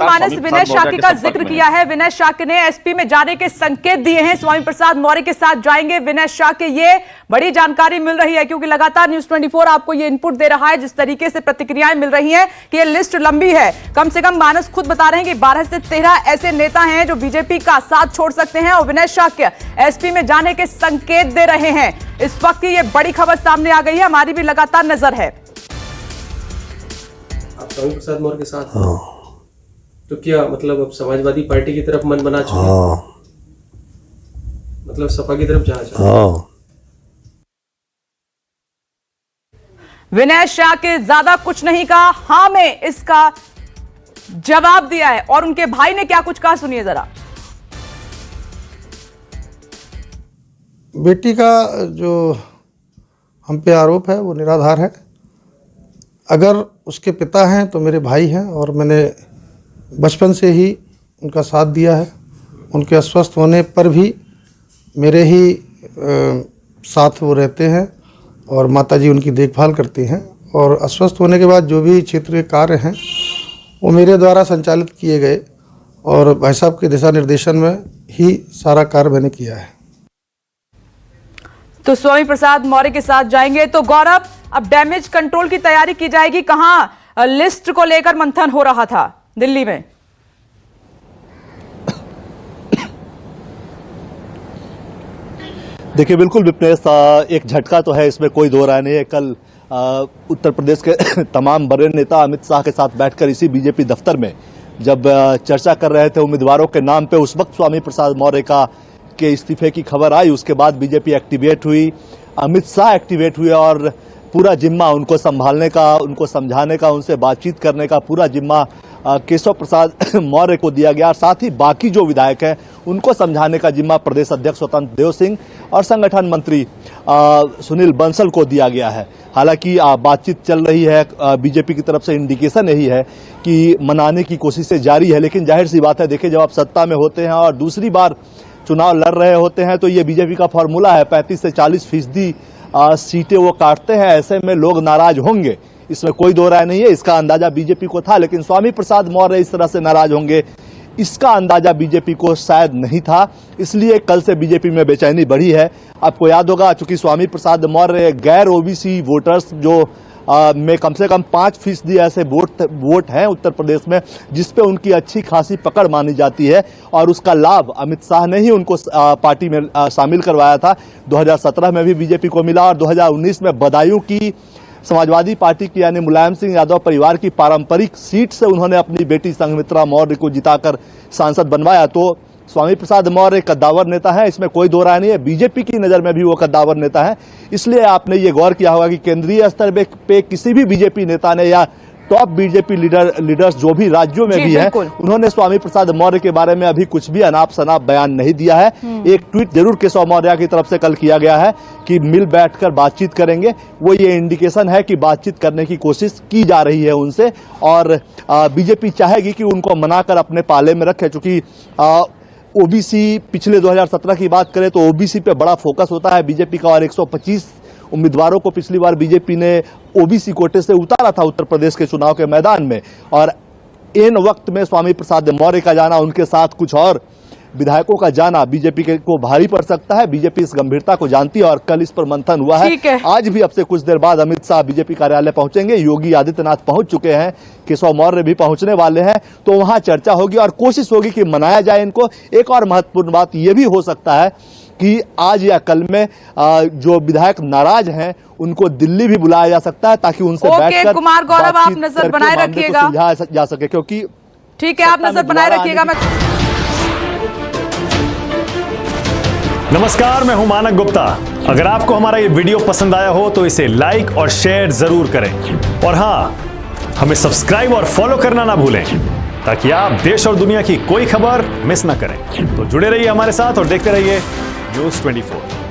मानस विनय शाक्य का जिक्र किया है। विनय शाक्य ने एसपी में जाने के संकेत दिए हैं, स्वामी प्रसाद मौर्य के साथ जाएंगे विनय शाक्य। ये बड़ी जानकारी मिल रही है क्योंकि लगातार न्यूज़ 24 आपको ये इनपुट दे रहा है, जिस तरीके से प्रतिक्रियाएं मिल रही हैं कि ये लिस्ट लंबी है। कम से कम मानस खुद बता रहे हैं कि 12 से 13 ऐसे नेता हैं जो बीजेपी का साथ छोड़ सकते हैं और विनय शाक्य एसपी में जाने के संकेत दे रहे हैं। इस वक्त ये बड़ी खबर सामने आ गई है, हमारी भी लगातार नजर है। आप स्वामी प्रसाद मौर्य के साथ तो क्या मतलब अब समाजवादी पार्टी की तरफ मन बना चुके हैं? मतलब सपा की तरफ जाना चाहते हैं? विनय शाक्य ज्यादा कुछ नहीं कहा, हां में इसका जवाब दिया है। और उनके भाई ने क्या कुछ कहा सुनिए जरा। बेटी का जो हम पे आरोप है वो निराधार है। अगर उसके पिता हैं तो मेरे भाई हैं और मैंने बचपन से ही उनका साथ दिया है। उनके अस्वस्थ होने पर भी मेरे ही साथ वो रहते हैं और माताजी उनकी देखभाल करती हैं। और अस्वस्थ होने के बाद जो भी क्षेत्रीय कार्य हैं वो मेरे द्वारा संचालित किए गए और भाई साहब के दिशा निर्देशन में ही सारा कार्य मैंने किया है। तो स्वामी प्रसाद मौर्य के साथ जाएंगे। तो गौरव, अब डैमेज कंट्रोल की तैयारी की जाएगी। कहां लिस्ट को लेकर मंथन हो रहा था दिल्ली में? देखिए बिल्कुल विपनेश, एक झटका तो है, इसमें कोई दो राय नहीं है। कल उत्तर प्रदेश के तमाम बड़े नेता अमित शाह के साथ बैठकर इसी बीजेपी दफ्तर में जब चर्चा कर रहे थे उम्मीदवारों के नाम पे, उस वक्त स्वामी प्रसाद मौर्य के इस्तीफे की खबर आई। उसके बाद बीजेपी एक्टिवेट हुई, अमित शाह एक्टिवेट हुए और पूरा जिम्मा उनको संभालने का, उनको समझाने का, उनसे बातचीत करने का पूरा जिम्मा केशव प्रसाद मौर्य को दिया गया। और साथ ही बाकी जो विधायक हैं उनको समझाने का जिम्मा प्रदेश अध्यक्ष स्वतंत्र देव सिंह और संगठन मंत्री सुनील बंसल को दिया गया है। हालांकि बातचीत चल रही है, बीजेपी की तरफ से इंडिकेशन यही है कि मनाने की कोशिशें जारी है। लेकिन जाहिर सी बात है, देखिए जब आप सत्ता में होते हैं और दूसरी बार चुनाव लड़ रहे होते हैं तो ये बीजेपी का फॉर्मूला है, 35 से 40% सीटें वो काटते हैं। ऐसे में लोग नाराज होंगे, इसमें कोई दो राय नहीं है। इसका अंदाजा बीजेपी को था, लेकिन स्वामी प्रसाद मौर्य इस तरह से नाराज होंगे इसका अंदाजा बीजेपी को शायद नहीं था। इसलिए कल से बीजेपी में बेचैनी बढ़ी है। आपको याद होगा, चूंकि स्वामी प्रसाद मौर्य गैर ओबीसी वोटर्स जो में कम से कम 5% ऐसे वोट हैं उत्तर प्रदेश में जिसपे उनकी अच्छी खासी पकड़ मानी जाती है और उसका लाभ अमित शाह ने ही उनको पार्टी में शामिल करवाया था। 2017 में भी बीजेपी को मिला और 2019 में बदायूं की समाजवादी पार्टी की यानी मुलायम सिंह यादव परिवार की पारंपरिक सीट से उन्होंने अपनी बेटी संघमित्रा मौर्य को जिताकर सांसद बनवाया। तो स्वामी प्रसाद मौर्य कद्दावर नेता है, इसमें कोई दो राय नहीं है। बीजेपी की नजर में भी वो कद्दावर नेता है। इसलिए आपने ये गौर किया होगा कि केंद्रीय स्तर पे किसी भी बीजेपी नेता ने या टॉप बीजेपी लीडर्स जो भी राज्यों में भी हैं, उन्होंने स्वामी प्रसाद मौर्य के बारे में अभी कुछ भी अनाप शनाप बयान नहीं दिया है। एक ट्वीट जरूर केशव मौर्य की तरफ से कल किया गया है कि मिल बैठकर बातचीत करेंगे। वो ये इंडिकेशन है कि बातचीत करने की कोशिश की जा रही है उनसे और बीजेपी चाहेगी कि उनको मनाकर अपने पाले में रखे। चूंकि ओबीसी पिछले 2017 की बात करें तो ओबीसी पे बड़ा फोकस होता है बीजेपी का और 125 उम्मीदवारों को पिछली बार बीजेपी ने ओबीसी कोटे से उतारा था उत्तर प्रदेश के चुनाव के मैदान में। और इन वक्त में स्वामी प्रसाद मौर्य का जाना, उनके साथ कुछ और विधायकों का जाना बीजेपी को भारी पड़ सकता है। बीजेपी इस गंभीरता को जानती है और कल इस पर मंथन हुआ है। आज भी अब से कुछ देर बाद अमित शाह बीजेपी कार्यालय पहुंचेंगे, योगी आदित्यनाथ पहुंच चुके हैं, केशव मौर्य भी पहुंचने वाले हैं। तो वहां चर्चा होगी और कोशिश होगी कि मनाया जाए इनको। एक और महत्वपूर्ण बात यह भी हो सकता है कि आज या कल में जो विधायक नाराज हैं उनको दिल्ली भी बुलाया जा सकता है ताकि उनसे बैठकर कुमार गौरव आप नजर बनाए रखिएगा, सुलझाया जा सके। क्योंकि ठीक है, आप नजर बनाए रखिएगा। नमस्कार, मैं हूं मानक गुप्ता। अगर आपको हमारा ये वीडियो पसंद आया हो तो इसे लाइक और शेयर जरूर करें और हां, हमें सब्सक्राइब और फॉलो करना ना भूलें ताकि आप देश और दुनिया की कोई खबर मिस ना करें। तो जुड़े रहिए हमारे साथ और देखते रहिए न्यूज़ 24।